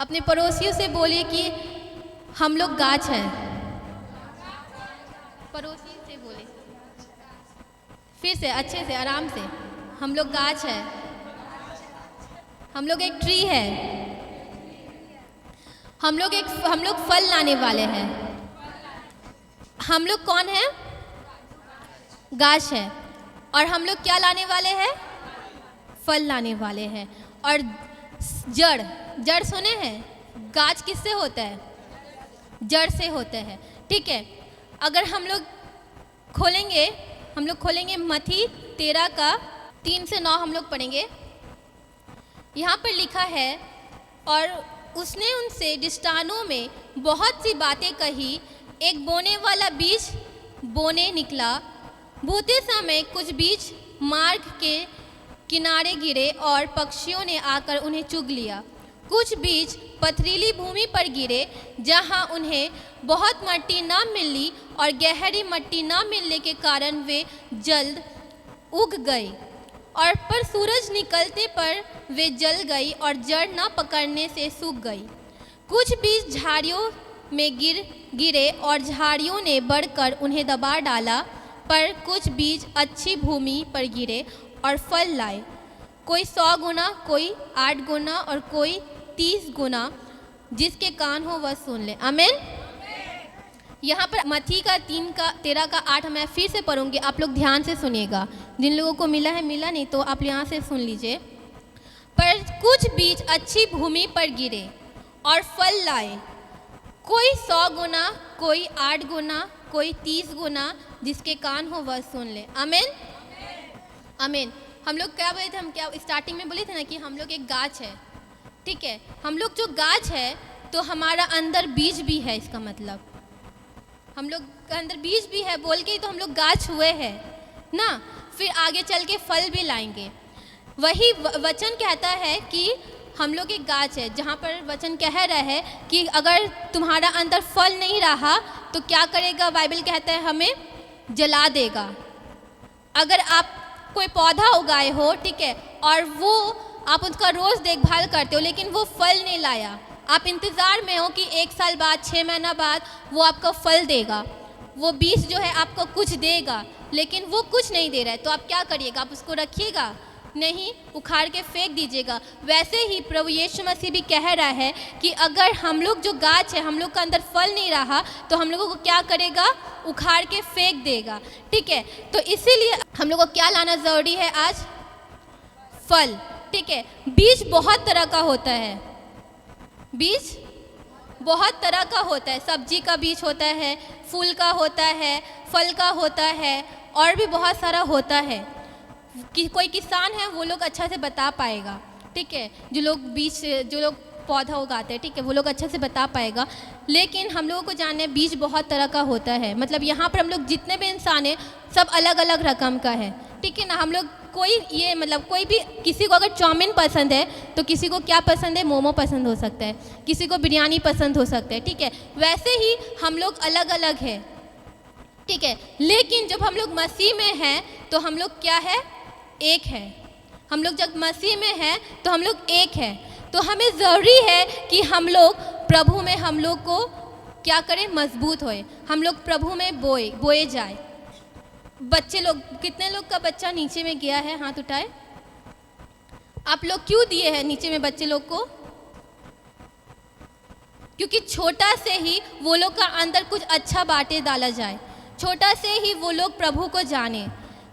अपने पड़ोसियों से बोलिए कि हम लोग गाछ हैं। पड़ोसी से बोले, फिर से अच्छे से आराम से, हम लोग गाछ है, हम लोग एक ट्री है, हम लोग फल लाने वाले हैं। हम लोग कौन है? गाछ है। और हम लोग क्या लाने वाले हैं? फल लाने वाले हैं। और जड़ सुने हैं? गाछ किससे होता है? जड़ से होता है। ठीक है, अगर हम लोग खोलेंगे मत्ती 13 का 3 से 9 हम लोग पढ़ेंगे। यहाँ पर लिखा है, और उसने उनसे दृष्टांतों में बहुत सी बातें कही। एक बोने वाला बीज बोने निकला। बोते समय कुछ बीज मार्ग के किनारे गिरे और पक्षियों ने आकर उन्हें चुग लिया। कुछ बीज पथरीली भूमि पर गिरे, जहां उन्हें बहुत मिट्टी न मिली और गहरी मिट्टी न मिलने के कारण वे जल्द उग गए। और पर सूरज निकलते पर वे जल गई और जड़ न पकड़ने से सूख गई। कुछ बीज झाड़ियों में गिरे और झाड़ियों ने बढ़कर उन्हें दबा डाला। पर कुछ बीज अच्छी भूमि पर गिरे और फल लाए, कोई 100 गुना, कोई 8 गुना और कोई 30 गुना। जिसके कान हो वह सुन ले। आमीन। यहाँ पर मत्ती का 13 का 8 मैं फिर से पढ़ूंगी, आप लोग ध्यान से सुनिएगा। जिन लोगों को मिला है मिला, नहीं तो आप यहाँ से सुन लीजिए। पर कुछ बीज अच्छी भूमि पर गिरे और फल लाए, कोई 100 गुना, कोई 8 गुना, कोई 30 गुना। जिसके कान हो वह सुन ले। आमीन। आमीन। हम लोग क्या बोले थे? हम क्या स्टार्टिंग में बोले थे ना कि हम लोग एक गाछ है। ठीक है, हम लोग जो गाछ है तो हमारा अंदर बीज भी है। इसका मतलब हम लोग के अंदर बीज भी है, बोल के ही तो हम लोग गाछ हुए हैं ना। फिर आगे चल के फल भी लाएंगे। वही वचन कहता है कि हम लोग एक गाछ है, जहाँ पर वचन कह रहा है कि अगर तुम्हारा अंदर फल नहीं रहा तो क्या करेगा? बाइबल कहता है हमें जला देगा। अगर आप कोई पौधा उगाए हो, ठीक है, और वो आप उसका रोज़ देखभाल करते हो, लेकिन वो फल नहीं लाया, आप इंतज़ार में हो कि 1 साल बाद, 6 महीना बाद वो आपको फल देगा, वो बीज जो है आपको कुछ देगा, लेकिन वो कुछ नहीं दे रहा है, तो आप क्या करिएगा? आप उसको रखिएगा? नहीं, उखाड़ के फेंक दीजिएगा। वैसे ही प्रभु यीशु मसीह भी कह रहा है कि अगर हम लोग जो गाछ है, हम लोग का अंदर फल नहीं रहा तो हम लोगों को क्या करेगा? उखाड़ के फेंक देगा। ठीक है, तो इसीलिए हम लोग को क्या लाना ज़रूरी है आज? फल। ठीक है, बीज बहुत तरह का होता है। बीज बहुत तरह का होता है। सब्जी का बीज होता है, फूल का होता है, फल का होता है, और भी बहुत सारा होता है। कि कोई किसान है वो लोग अच्छा से बता पाएगा। ठीक है, जो लोग पौधा उगाते हैं, ठीक है, वो लोग अच्छा से बता पाएगा। लेकिन हम लोगों को जानना है बीज बहुत तरह का होता है। मतलब यहाँ पर हम लोग जितने भी इंसान हैं सब अलग अलग रकम का है। ठीक है ना, हम लोग कोई भी, किसी को अगर चाउमीन पसंद है तो किसी को क्या पसंद है? मोमो पसंद हो सकता है, किसी को बिरयानी पसंद हो सकता है। ठीक है, वैसे ही हम लोग अलग अलग है। ठीक है, लेकिन जब हम लोग मसीह में हैं तो हम लोग क्या है? एक है। हम लोग जब मसीह में हैं तो हम लोग एक है। तो हमें ज़रूरी है कि हम लोग प्रभु में, हम लोग को क्या करें? मजबूत होए, हम लोग प्रभु में बोए जाए। बच्चे लोग, कितने लोग का बच्चा नीचे में गया है? हाथ उठाए। आप लोग क्यों दिए हैं नीचे में बच्चे लोग को? क्योंकि छोटा से ही वो लोग का अंदर कुछ अच्छा बातें डाला जाए, छोटा से ही वो लोग प्रभु को जाने।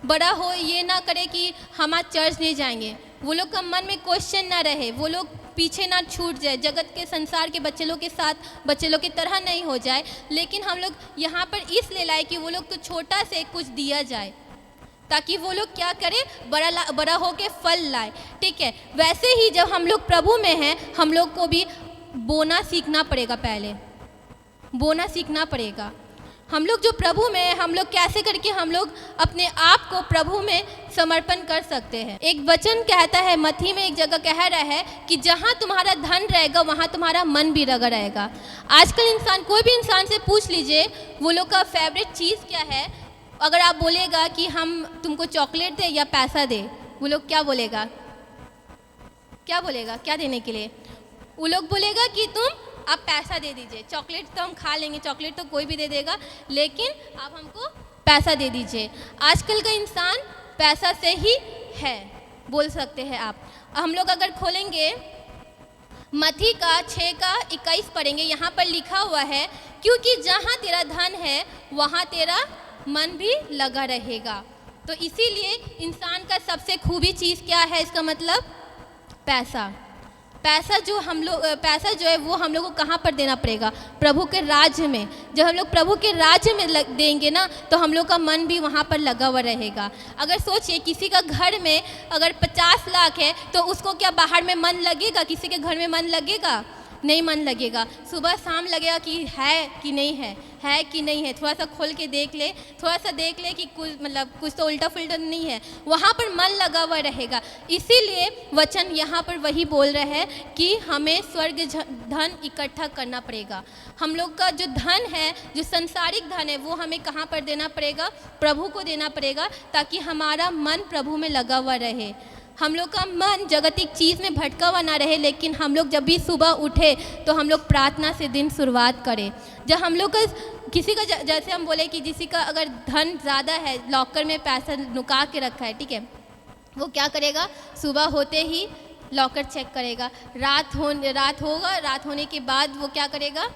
बड़ा हो ये ना करे कि हम आज चर्च नहीं जाएंगे, वो लोग का मन में क्वेश्चन ना रहे, वो लोग पीछे ना छूट जाए, जगत के संसार के बच्चे लोग के साथ बच्चे लोग की तरह नहीं हो जाए। लेकिन हम लोग यहाँ पर इसलिए लाए कि वो लोग को छोटा से कुछ दिया जाए, ताकि वो लोग क्या करे? बड़ा हो के फल लाए। ठीक है, वैसे ही जब हम लोग प्रभु में हैं हम लोग को भी बोना सीखना पड़ेगा। पहले बोना सीखना पड़ेगा। हम लोग जो प्रभु में हैं, हम लोग कैसे करके हम लोग अपने आप को प्रभु में समर्पण कर सकते हैं। एक वचन कहता है, मत्ती में एक जगह कह रहा है कि जहाँ तुम्हारा धन रहेगा वहाँ तुम्हारा मन भी लगा रहेगा। आजकल इंसान, कोई भी इंसान से पूछ लीजिए वो लोग का फेवरेट चीज़ क्या है। अगर आप बोलेगा कि हम तुमको चॉकलेट दे या पैसा दे, वो लोग क्या बोलेगा? क्या बोलेगा? क्या देने के लिए? वो लोग बोलेगा कि तुम आप पैसा दे दीजिए, चॉकलेट तो हम खा लेंगे, चॉकलेट तो कोई भी दे देगा, लेकिन आप हमको पैसा दे दीजिए। आजकल का इंसान पैसा से ही है, बोल सकते हैं आप। हम लोग अगर खोलेंगे मत्ती का 6 का 21 पढ़ेंगे, यहाँ पर लिखा हुआ है, क्योंकि जहाँ तेरा धन है वहाँ तेरा मन भी लगा रहेगा। तो इसीलिए इंसान का सबसे खूबी चीज़ क्या है, इसका मतलब पैसा। पैसा जो है वो हम लोग को कहाँ पर देना पड़ेगा, प्रभु के राज्य में। जब हम लोग प्रभु के राज्य में देंगे ना, तो हम लोग का मन भी वहाँ पर लगा हुआ रहेगा। अगर सोचिए किसी का घर में अगर 50 लाख है, तो उसको क्या बाहर में मन लगेगा? किसी के घर में मन लगेगा? नहीं मन लगेगा। सुबह शाम लगेगा कि है कि नहीं है कि नहीं है, थोड़ा सा खोल के देख ले, थोड़ा सा देख ले कि कुछ तो उल्टा फुल्टा नहीं है, वहाँ पर मन लगा हुआ रहेगा। इसीलिए वचन यहाँ पर वही बोल रहा है कि हमें स्वर्ग धन इकट्ठा करना पड़ेगा। हम लोग का जो धन है, जो संसारिक धन है, वो हमें कहाँ पर देना पड़ेगा? प्रभु को देना पड़ेगा, ताकि हमारा मन प्रभु में लगा हुआ रहे, हम लोग का मन जगतिक चीज़ में भटका हुआ ना रहे। लेकिन हम लोग जब भी सुबह उठे तो हम लोग प्रार्थना से दिन शुरुआत करें। जब हम लोग का किसी का जैसे हम बोले कि किसी का अगर धन ज़्यादा है, लॉकर में पैसा नुका के रखा है, ठीक है, वो क्या करेगा? सुबह होते ही लॉकर चेक करेगा। रात होने के बाद वो क्या करेगा?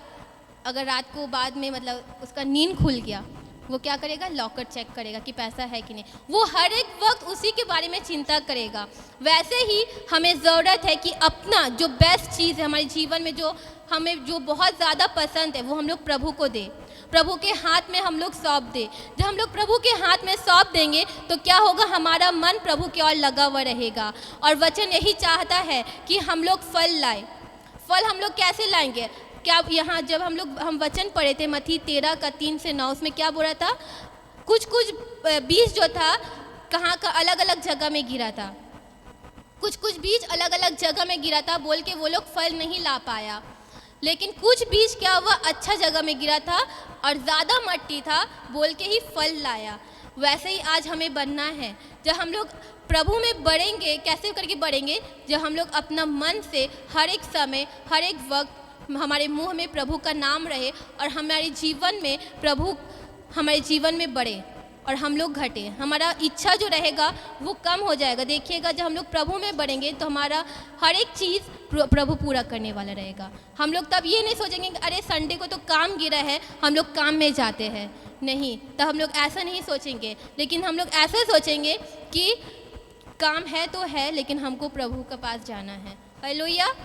अगर रात को बाद में मतलब उसका नींद खुल गया, वो क्या करेगा? लॉकर चेक करेगा कि पैसा है कि नहीं। वो हर एक वक्त उसी के बारे में चिंता करेगा। वैसे ही हमें ज़रूरत है कि अपना जो बेस्ट चीज़ है हमारे जीवन में, जो हमें जो बहुत ज़्यादा पसंद है, वो हम लोग प्रभु को दें, प्रभु के हाथ में हम लोग सौंप दें। जब हम लोग प्रभु के हाथ में सौंप देंगे तो क्या होगा? हमारा मन प्रभु की ओर लगा हुआ रहेगा। और वचन यही चाहता है कि हम लोग फल लाएं। फल हम लोग कैसे लाएंगे? क्या यहाँ जब हम वचन पढ़े थे मत्ती 13 का 3 से 9, उसमें क्या बोला था? कुछ बीज जो था कहाँ का अलग अलग जगह में गिरा था, कुछ बीज अलग अलग जगह में गिरा था, बोल के वो लोग फल नहीं ला पाया। लेकिन कुछ बीज क्या हुआ? अच्छा जगह में गिरा था और ज़्यादा मट्टी था, बोल के ही फल लाया। वैसे ही आज हमें बनना है। जब हम लोग प्रभु में बढ़ेंगे, कैसे करके बढ़ेंगे? जब हम लोग अपना मन से हर एक समय, हर एक वक्त हमारे मुंह में प्रभु का नाम रहे और हमारे जीवन में प्रभु हमारे जीवन में बढ़े और हम लोग घटे। हमारा इच्छा जो रहेगा वो कम हो जाएगा। देखिएगा, जब हम लोग प्रभु में बढ़ेंगे तो हमारा हर एक चीज़ प्रभु पूरा करने वाला रहेगा। हम लोग तब ये नहीं सोचेंगे कि अरे संडे को तो काम गिरा है, हम लोग काम में जाते हैं। नहीं, तब हम लोग ऐसा नहीं सोचेंगे, लेकिन हम लोग ऐसा सोचेंगे कि काम है तो है, लेकिन हमको प्रभु के पास जाना है। हालेलुया।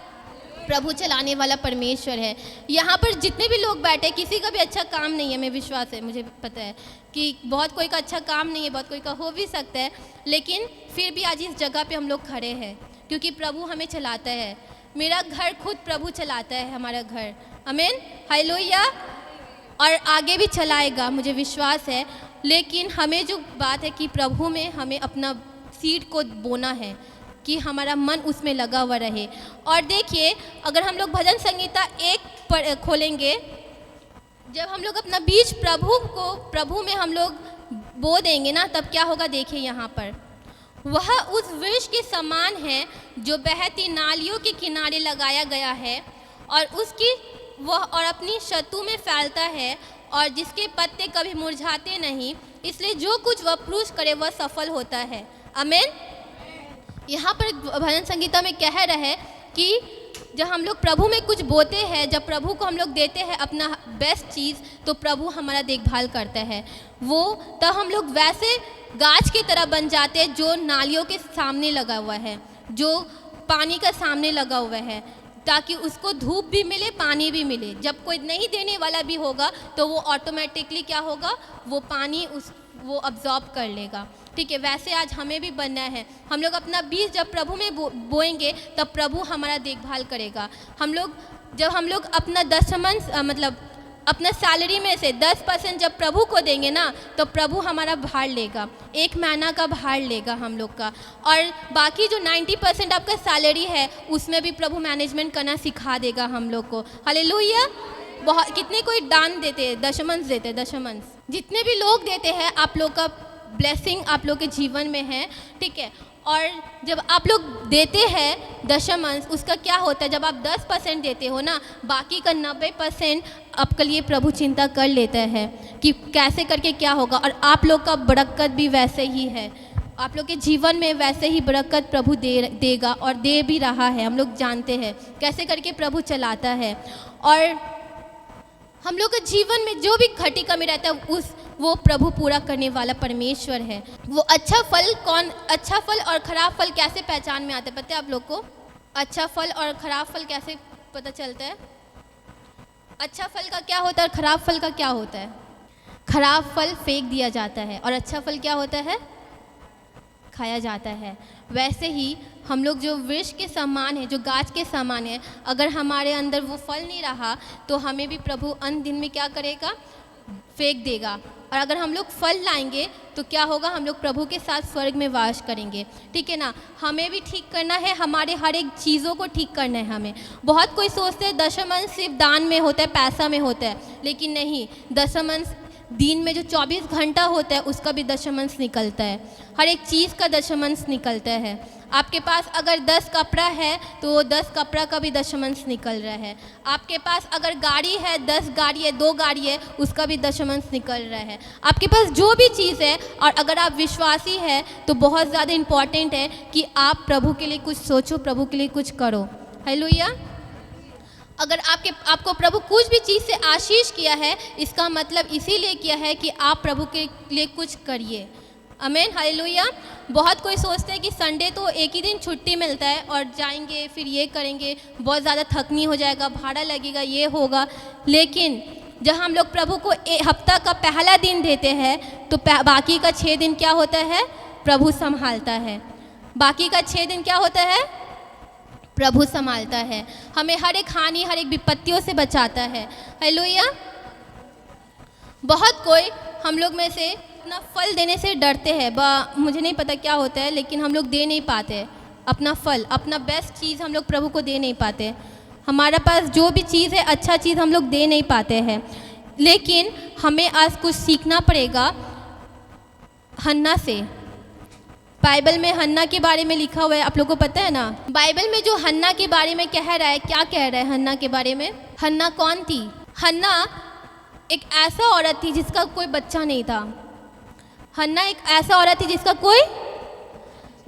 प्रभु चलाने वाला परमेश्वर है। यहाँ पर जितने भी लोग बैठे, किसी का भी अच्छा काम नहीं है, मैं विश्वास है, मुझे पता है कि बहुत कोई का अच्छा काम नहीं है, बहुत कोई का हो भी सकता है, लेकिन फिर भी आज इस जगह पे हम लोग खड़े हैं क्योंकि प्रभु हमें चलाता है। मेरा घर खुद प्रभु चलाता है, हमारा घर। आमीन, हालेलुया। और आगे भी चलाएगा, मुझे विश्वास है। लेकिन हमें जो बात है कि प्रभु में हमें अपना सीड को बोना है कि हमारा मन उसमें लगा हुआ रहे। और देखिए, अगर हम लोग भजन संहिता 1 खोलेंगे, जब हम लोग अपना बीज प्रभु में हम लोग बो देंगे ना, तब क्या होगा? देखिए यहाँ पर, वह उस वृक्ष के समान है जो बहती नालियों के किनारे लगाया गया है और और अपनी शत्रु में फैलता है और जिसके पत्ते कभी मुरझाते नहीं, इसलिए जो कुछ वह पुरुष करे वह सफल होता है। आमीन। यहाँ पर भजन संगीता में कह रहा है कि जब हम लोग प्रभु में कुछ बोते हैं, जब प्रभु को हम लोग देते हैं अपना बेस्ट चीज़, तो प्रभु हमारा देखभाल करता है। वो तब हम लोग वैसे गाछ की तरह बन जाते हैं जो नालियों के सामने लगा हुआ है, जो पानी का सामने लगा हुआ है, ताकि उसको धूप भी मिले, पानी भी मिले। जब कोई नहीं देने वाला भी होगा तो वो ऑटोमेटिकली क्या होगा? वो पानी वो अब्जॉर्ब कर लेगा। ठीक है, वैसे आज हमें भी बनना है। हम लोग अपना बीज जब प्रभु में बोएंगे तब प्रभु हमारा देखभाल करेगा। जब हम लोग अपना दशमांश मतलब अपना सैलरी में से 10% जब प्रभु को देंगे ना, तो प्रभु हमारा भार लेगा, 1 महीना का भार लेगा हम लोग का। और बाकी जो 90% आपका सैलरी है, उसमें भी प्रभु मैनेजमेंट करना सिखा देगा हम लोग को। हालेलुया। बहुत कितने कोई दान देते हैं, दशमांश देते हैं, दशमांश जितने भी लोग देते हैं, आप लोग का ब्लेसिंग आप लोग के जीवन में है। ठीक है, और जब आप लोग देते हैं दशमांश, उसका क्या होता है, जब आप 10% देते हो ना, बाकी का 90% आपके लिए प्रभु चिंता कर लेता है कि कैसे करके क्या होगा। और आप लोग का बरकत भी वैसे ही है, आप लोग के जीवन में वैसे ही बरकत प्रभु देगा और दे भी रहा है। हम लोग जानते हैं कैसे करके प्रभु चलाता है। और हम लोग के जीवन में जो भी घटी कमी रहता है वो प्रभु पूरा करने वाला परमेश्वर है। वो अच्छा फल और खराब फल कैसे पहचान में आता है पता है आप लोग को? अच्छा फल और खराब फल कैसे पता चलता है? अच्छा फल का क्या होता है और खराब फल का क्या होता है? खराब फल फेंक दिया जाता है और अच्छा फल क्या होता है? खाया जाता है। वैसे ही हम लोग जो वृक्ष के समान है, जो गाछ के समान है, अगर हमारे अंदर वो फल नहीं रहा तो हमें भी प्रभु अंत दिन में क्या करेगा? फेंक देगा। और अगर हम लोग फल लाएंगे तो क्या होगा? हम लोग प्रभु के साथ स्वर्ग में वास करेंगे, ठीक है ना। हमें भी ठीक करना है, हमारे हर एक चीज़ों को ठीक करना है हमें। बहुत कोई सोचते हैं दशमांश सिर्फ दान में होता है, पैसा में होता है, लेकिन नहीं। दशमांश दिन में जो 24 घंटा होता है उसका भी दशमांश निकलता है, हर एक चीज़ का दशमांश निकलता है। आपके पास अगर 10 कपड़ा है तो वो 10 कपड़ा का भी दशमांश निकल रहा है। आपके पास अगर गाड़ी है, 10 गाड़ी है, 2 गाड़ी है, उसका भी दशमांश निकल रहा है। आपके पास जो भी चीज़ है, और अगर आप विश्वासी है तो बहुत ज़्यादा इम्पॉर्टेंट है कि आप प्रभु के लिए कुछ सोचो, प्रभु के लिए कुछ करो। हालेलुया। अगर आपको प्रभु कुछ भी चीज़ से आशीष किया है, इसका मतलब इसीलिए किया है कि आप प्रभु के लिए कुछ करिए। आमीन, हालेलुया। बहुत कोई सोचते हैं कि संडे तो एक ही दिन छुट्टी मिलता है और जाएंगे फिर ये करेंगे, बहुत ज़्यादा थकनी हो जाएगा, भाड़ा लगेगा, ये होगा। लेकिन जब हम लोग प्रभु को हफ्ता का पहला दिन देते हैं तो बाकी का 6 दिन क्या होता है? प्रभु संभालता है। बाकी का 6 दिन क्या होता है? प्रभु संभालता है। हमें हर एक हानि, हर एक विपत्तियों से बचाता है। हालेलुया। बहुत कोई हम लोग में से अपना फल देने से डरते हैं। मुझे नहीं पता क्या होता है, लेकिन हम लोग दे नहीं पाते अपना फल, अपना बेस्ट चीज़ हम लोग प्रभु को दे नहीं पाते। हमारे पास जो भी चीज़ है, अच्छा चीज़ हम लोग दे नहीं पाते हैं। लेकिन हमें आज कुछ सीखना पड़ेगा हन्ना से। बाइबल में हन्ना के बारे में लिखा हुआ है, आप लोगों को पता है ना? बाइबल में जो हन्ना के बारे में कह रहा है, क्या कह रहा है हन्ना के बारे में? हन्ना कौन थी? हन्ना एक ऐसा औरत थी जिसका कोई बच्चा नहीं था। हन्ना एक ऐसा औरत थी जिसका कोई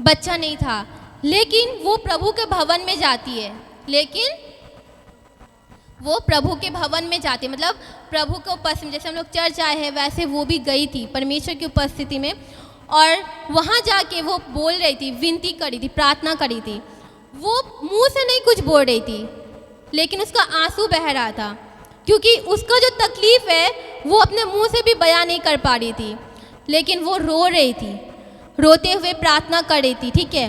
बच्चा नहीं था, लेकिन वो प्रभु के भवन में जाती है। वो प्रभु के भवन में जाती है, मतलब प्रभु के उपस्थिति में। जैसे हम लोग चर्च आए हैं वैसे वो भी गई थी परमेश्वर की उपस्थिति में, और वहाँ जाके वो बोल रही थी, विनती करी थी, प्रार्थना करी थी। वो मुंह से नहीं कुछ बोल रही थी, लेकिन उसका आंसू बह रहा था, क्योंकि उसका जो तकलीफ़ है वो अपने मुंह से भी बयान नहीं कर पा रही थी, लेकिन वो रो रही थी, रोते हुए प्रार्थना कर रही थी, ठीक है।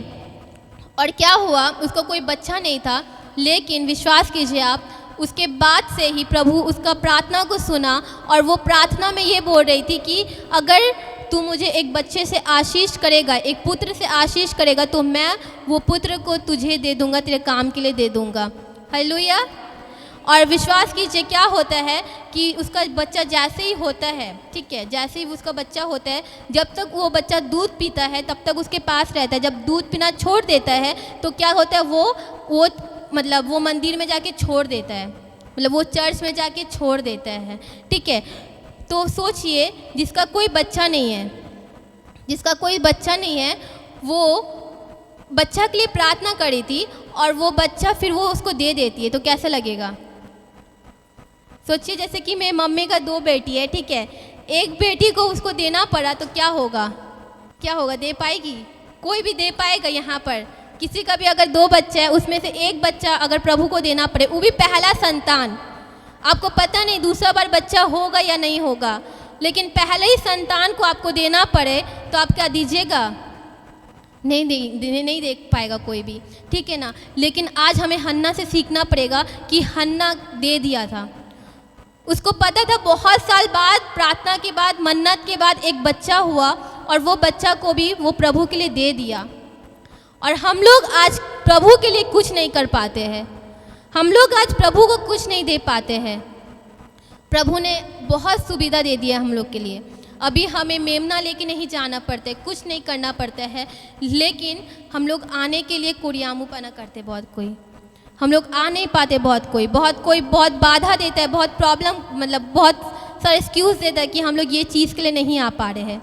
और क्या हुआ? उसको कोई बच्चा नहीं था, लेकिन विश्वास कीजिए आप, उसके बाद से ही प्रभु उसका प्रार्थना को सुना, और वो प्रार्थना में ये बोल रही थी कि अगर तू मुझे एक बच्चे से आशीष करेगा, एक पुत्र से आशीष करेगा, तो मैं वो पुत्र को तुझे दे दूंगा, तेरे काम के लिए दे दूंगा। हालेलुया। और विश्वास कीजिए क्या होता है कि उसका बच्चा जैसे ही होता है, ठीक है, जैसे ही उसका बच्चा होता है, जब तक वो बच्चा दूध पीता है तब तक उसके पास रहता है। जब दूध पीना छोड़ देता है तो क्या होता है? वो मंदिर में जाके छोड़ देता है, मतलब वो चर्च में जाके छोड़ देता है, ठीक है। तो सोचिए, जिसका कोई बच्चा नहीं है, वो बच्चा के लिए प्रार्थना करी थी और वो बच्चा फिर वो उसको दे देती है, तो कैसा लगेगा? सोचिए, जैसे कि मेरी मम्मी का 2 बेटी है, ठीक है, एक बेटी को उसको देना पड़ा तो क्या होगा? दे पाएगी? कोई भी दे पाएगा? यहाँ पर किसी का भी अगर 2 बच्चे हैं, उसमें से एक बच्चा अगर प्रभु को देना पड़े, वो भी पहला संतान, आपको पता नहीं दूसरा बार बच्चा होगा या नहीं होगा, लेकिन पहले ही संतान को आपको देना पड़े तो आप क्या दीजिएगा? नहीं दे पाएगा कोई भी, ठीक है ना। लेकिन आज हमें हन्ना से सीखना पड़ेगा कि हन्ना दे दिया था। उसको पता था बहुत साल बाद, प्रार्थना के बाद, मन्नत के बाद एक बच्चा हुआ, और वो बच्चा को भी वो प्रभु के लिए दे दिया। और हम लोग आज प्रभु के लिए कुछ नहीं कर पाते हैं, हम लोग आज प्रभु को कुछ नहीं दे पाते हैं। प्रभु ने बहुत सुविधा दे दिया हम लोग के लिए। अभी हमें मेमना लेके नहीं जाना पड़ता है, कुछ नहीं करना पड़ता है, लेकिन हम लोग आने के लिए कोड़ियामुपना करते बहुत कोई, हम लोग आ नहीं पाते, बहुत कोई बहुत बाधा देता है, बहुत प्रॉब्लम मतलब बहुत सारा एक्सक्यूज़ देता है कि हम लोग ये चीज़ के लिए नहीं आ पा रहे हैं।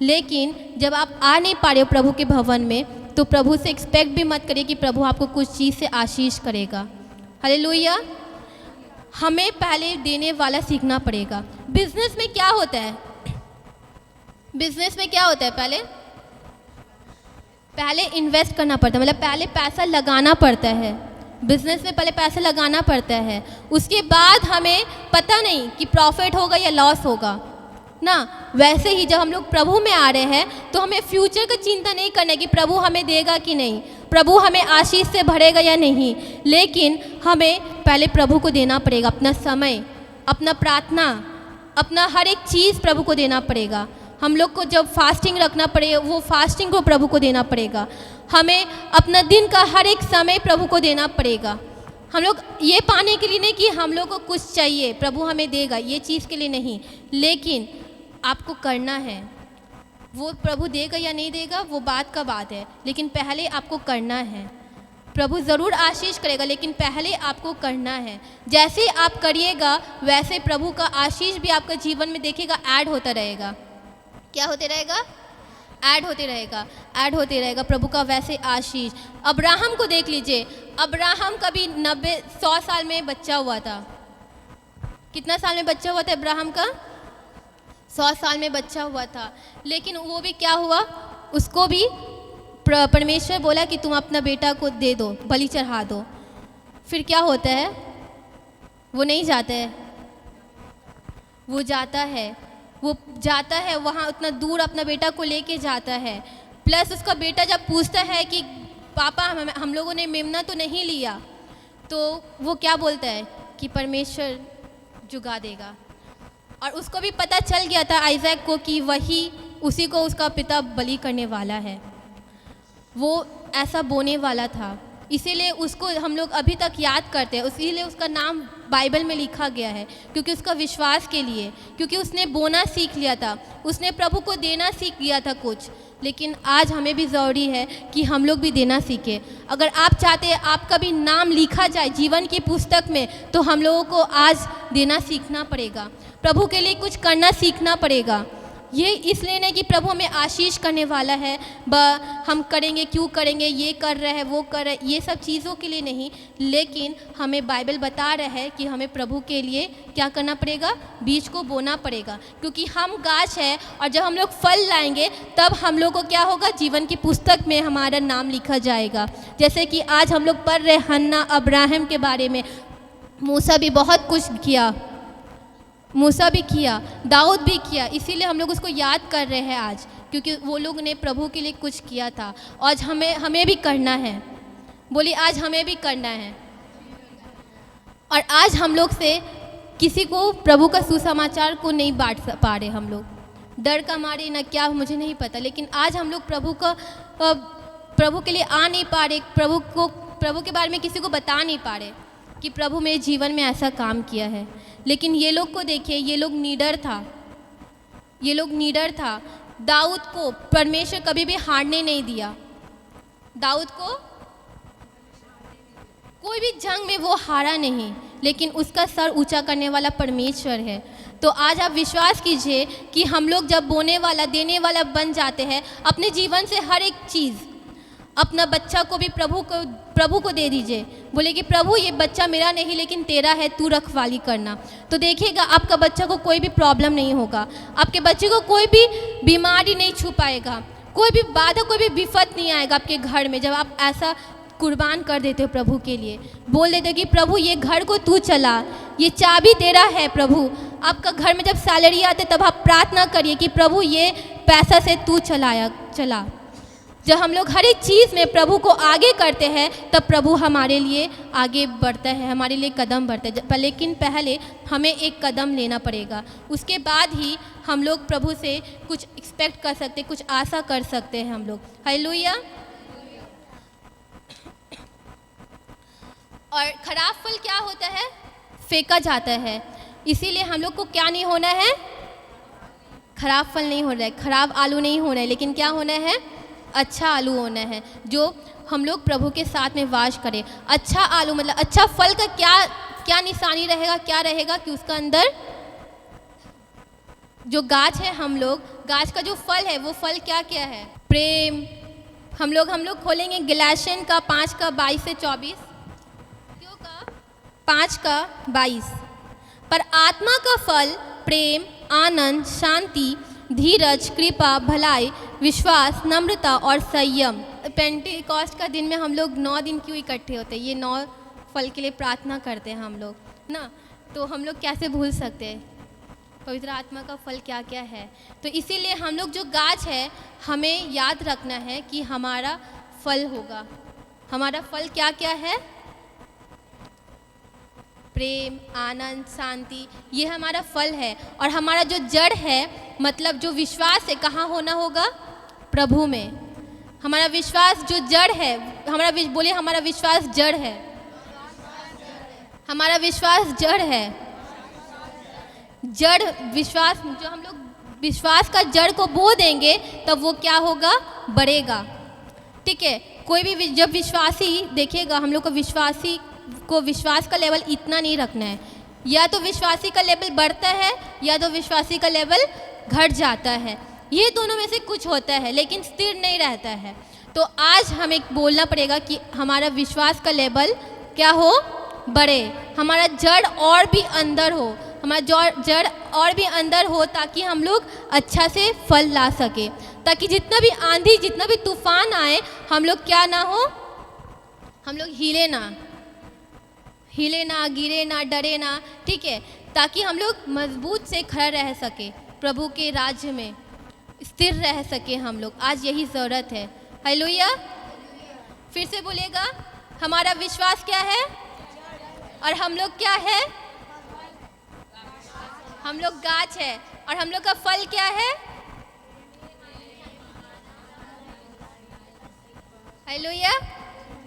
लेकिन जब आप आ नहीं पा रहे हो प्रभु के भवन में, तो प्रभु से एक्सपेक्ट भी मत करिए कि प्रभु आपको कुछ चीज़ से आशीष करेगा। हालेलुया। हमें पहले देने वाला सीखना पड़ेगा। बिजनेस में क्या होता है? बिजनेस में क्या होता है? पहले इन्वेस्ट करना पड़ता है, मतलब पहले पैसा लगाना पड़ता है। बिजनेस में पहले पैसा लगाना पड़ता है, उसके बाद हमें पता नहीं कि प्रॉफिट होगा या लॉस होगा ना। वैसे ही जब हम लोग प्रभु में आ रहे हैं तो हमें फ्यूचर का चिंता नहीं करना है कि प्रभु हमें देगा कि नहीं, प्रभु हमें आशीष से भरेगा या नहीं, लेकिन हमें पहले प्रभु को देना पड़ेगा अपना समय, अपना प्रार्थना, अपना हर एक चीज़ प्रभु को देना पड़ेगा। हम लोग को जब फास्टिंग रखना पड़ेगा, वो फास्टिंग को प्रभु को देना पड़ेगा। हमें अपना दिन का हर एक समय प्रभु को देना पड़ेगा। हम लोग ये पाने के लिए नहीं कि हम लोग को कुछ चाहिए प्रभु हमें देगा, ये चीज़ के लिए नहीं, लेकिन आपको करना है। वो प्रभु देगा या नहीं देगा वो बात का बात है, लेकिन पहले आपको करना है। प्रभु ज़रूर आशीष करेगा, लेकिन पहले आपको करना है। जैसे आप करिएगा वैसे प्रभु का आशीष भी आपका जीवन में देखिएगा ऐड होता रहेगा। क्या होते रहेगा? ऐड होते रहेगा, ऐड होते रहेगा प्रभु का वैसे आशीष। अब्राहम को देख लीजिए, अब्राहम का भी 100 साल में बच्चा हुआ था। कितना साल में बच्चा हुआ था अब्राहम का? 100 साल में बच्चा हुआ था, लेकिन वो भी क्या हुआ, उसको भी परमेश्वर बोला कि तुम अपना बेटा को दे दो, बलि चढ़ा दो। फिर क्या होता है? वो नहीं जाता है, वो जाता है वहाँ उतना दूर अपना बेटा को लेके जाता है। प्लस उसका बेटा जब पूछता है कि पापा हम लोगों ने मेमना तो नहीं लिया, तो वो क्या बोलता है कि परमेश्वर जुगा देगा। और उसको भी पता चल गया था आइजैक को कि उसी को उसका पिता बलि करने वाला है, वो ऐसा बोने वाला था। इसीलिए उसको हम लोग अभी तक याद करते हैं, इसीलिए उसका नाम बाइबल में लिखा गया है, क्योंकि उसका विश्वास के लिए, क्योंकि उसने बोना सीख लिया था, उसने प्रभु को देना सीख लिया था कुछ। लेकिन आज हमें भी ज़रूरी है कि हम लोग भी देना सीखें। अगर आप चाहते हैं आपका भी नाम लिखा जाए जीवन की पुस्तक में, तो हम लोगों को आज देना सीखना पड़ेगा, प्रभु के लिए कुछ करना सीखना पड़ेगा। ये इसलिए नहीं कि प्रभु हमें आशीष करने वाला है, हम करेंगे, क्यों करेंगे, ये कर रहे हैं, वो कर रहे हैं, ये सब चीज़ों के लिए नहीं, लेकिन हमें बाइबल बता रहा है कि हमें प्रभु के लिए क्या करना पड़ेगा, बीज को बोना पड़ेगा। क्योंकि हम गाछ है और जब हम लोग फल लाएंगे तब हम लोग को क्या होगा, जीवन की पुस्तक में हमारा नाम लिखा जाएगा। जैसे कि आज हम लोग पढ़ रहे हन्ना अब्राहम के बारे में, मूसा भी बहुत कुछ किया, मूसा भी किया, दाऊद भी किया, इसीलिए हम लोग उसको याद कर रहे हैं आज, क्योंकि वो लोग ने प्रभु के लिए कुछ किया था। आज हमें भी करना है। बोलिए, आज हमें भी करना है। और आज हम लोग से किसी को प्रभु का सुसमाचार को नहीं बांट पा रहे, हम लोग डर का मारे ना क्या मुझे नहीं पता, लेकिन आज हम लोग प्रभु के लिए आ नहीं पा रहे, प्रभु के बारे में किसी को बता नहीं पा रहे कि प्रभु मेरे जीवन में ऐसा काम किया है। लेकिन ये लोग को देखिए, ये लोग नीडर था। दाऊद को परमेश्वर कभी भी हारने नहीं दिया। दाऊद को कोई भी जंग में वो हारा नहीं, लेकिन उसका सर ऊंचा करने वाला परमेश्वर है। तो आज आप विश्वास कीजिए कि हम लोग जब बोने वाला देने वाला बन जाते हैं, अपने जीवन से हर एक चीज़, अपना बच्चा को भी प्रभु को दे दीजिए। बोले कि प्रभु ये बच्चा मेरा नहीं लेकिन तेरा है, तू रखवाली करना। तो देखिएगा आपका बच्चा को कोई भी प्रॉब्लम नहीं होगा, आपके बच्चे को कोई भी बीमारी नहीं छू पाएगा, कोई भी बाधा, कोई भी विपत नहीं आएगा आपके घर में। जब आप ऐसा कुर्बान कर देते हो प्रभु के लिए, बोल देते हो कि प्रभु ये घर को तू चला, ये चाबी तेरा है प्रभु। आपका घर में जब सैलरी आते तब आप प्रार्थना करिए कि प्रभु ये पैसा से तू चला। जब हम लोग हर एक चीज़ में प्रभु को आगे करते हैं तब प्रभु हमारे लिए आगे बढ़ता है, हमारे लिए कदम बढ़ता है। लेकिन पहले हमें एक कदम लेना पड़ेगा, उसके बाद ही हम लोग प्रभु से कुछ एक्सपेक्ट कर सकते, कुछ आशा कर सकते हैं हम लोग। हालेलुया। और खराब फल क्या होता है? फेंका जाता है। इसीलिए हम लोग को क्या नहीं होना है? खराब फल नहीं हो रहा है, खराब आलू नहीं हो रहा है, लेकिन क्या होना है? अच्छा आलू होना है, जो हम लोग प्रभु के साथ में वास करें। अच्छा आलू मतलब अच्छा फल का क्या क्या निशानी रहेगा, क्या रहेगा कि उसका अंदर जो गाछ है, हम लोग गाछ का जो फल है वो फल क्या क्या है? प्रेम। हम लोग खोलेंगे गलातियन का 5 का 22 से 24, क्यों का 5 का 22। पर आत्मा का फल प्रेम, आनंद, शांति, धीरज, कृपा, भलाई, विश्वास, नम्रता और संयम। पेंटेकोस्ट का दिन में हम लोग 9 दिन क्यों इकट्ठे होते हैं? ये 9 फल के लिए प्रार्थना करते हैं हम लोग ना, तो हम लोग कैसे भूल सकते हैं पवित्र आत्मा का फल क्या क्या है? तो इसीलिए हम लोग जो गाछ है हमें याद रखना है कि हमारा फल होगा। हमारा फल क्या क्या है? प्रेम, आनंद, शांति, ये हमारा फल है। और हमारा जो जड़ है मतलब जो विश्वास है कहाँ होना होगा? प्रभु में। हमारा विश्वास जो जड़ है, बोले हमारा विश्वास जड़ है। हमारा विश्वास जड़ है। जड़ विश्वास, जो हम लोग विश्वास का जड़ को बो देंगे तब वो क्या होगा? बढ़ेगा। ठीक है, कोई भी जब विश्वासी देखिएगा, हम लोग को विश्वास का लेवल इतना नहीं रखना है। या तो विश्वासी का लेवल बढ़ता है या तो विश्वासी का लेवल घट जाता है, ये दोनों में से कुछ होता है, लेकिन स्थिर नहीं रहता है। तो आज हमें बोलना पड़ेगा कि हमारा विश्वास का लेवल क्या हो? बढ़े, हमारा जड़ और भी अंदर हो, हमारा जड़ और भी अंदर हो, ताकि हम लोग अच्छा से फल ला सके, ताकि जितना भी आंधी, जितना भी तूफान आए, हम लोग क्या ना हो? हम लोग हिले ना, गिरे ना, डरे ना। ठीक है, ताकि हम लोग मजबूत से खड़ा रह सके, प्रभु के राज्य में स्थिर रह सके हम लोग। आज यही ज़रूरत है। हालेलुया। फिर से बोलेगा, हमारा विश्वास क्या है और हम लोग क्या है? हम लोग गाछ है और हम लोग का फल क्या है? हालेलुया।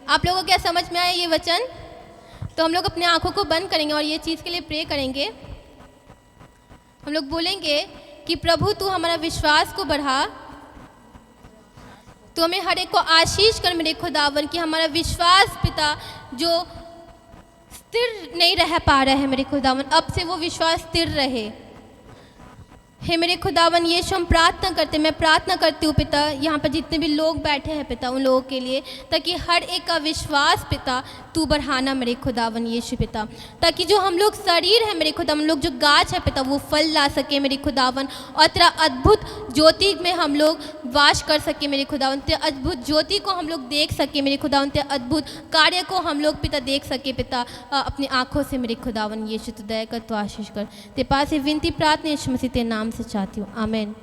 आप लोगों को क्या समझ में आया ये वचन? तो हम लोग अपने आंखों को बंद करेंगे और ये चीज़ के लिए प्रे करेंगे। हम लोग बोलेंगे कि प्रभु तू हमारा विश्वास को बढ़ा, तो हमें हर एक को आशीष कर मेरे खुदावन, कि हमारा विश्वास पिता जो स्थिर नहीं रह पा रहा है मेरे खुदावन, अब से वो विश्वास स्थिर रहे। हे मेरे खुदावन यीशु, हम प्रार्थना करते, मैं प्रार्थना करती हूँ पिता, यहाँ पर जितने भी लोग बैठे हैं पिता, उन लोगों के लिए, ताकि हर एक का विश्वास पिता तू बढ़ाना मेरे खुदावन यीशु पिता, ताकि जो हम लोग शरीर है मेरे खुदावन, हम लोग जो गाछ है पिता, वो फल ला सके मेरे खुदावन, और तेरा अद्भुत ज्योति में हम लोग वास कर सके मेरे खुदावन, तेरा अद्भुत ज्योति को हम लोग देख सके मेरे खुदावन, तेरा अद्भुत कार्य को हम लोग पिता देख सके पिता अपनी आँखों से मेरे खुदावन यीशु, तो दया कर, तो आशीष कर। तेरे पास ये विनती प्रार्थना यीशु मसीह तेरे नाम से चाहती हूँ, आमीन।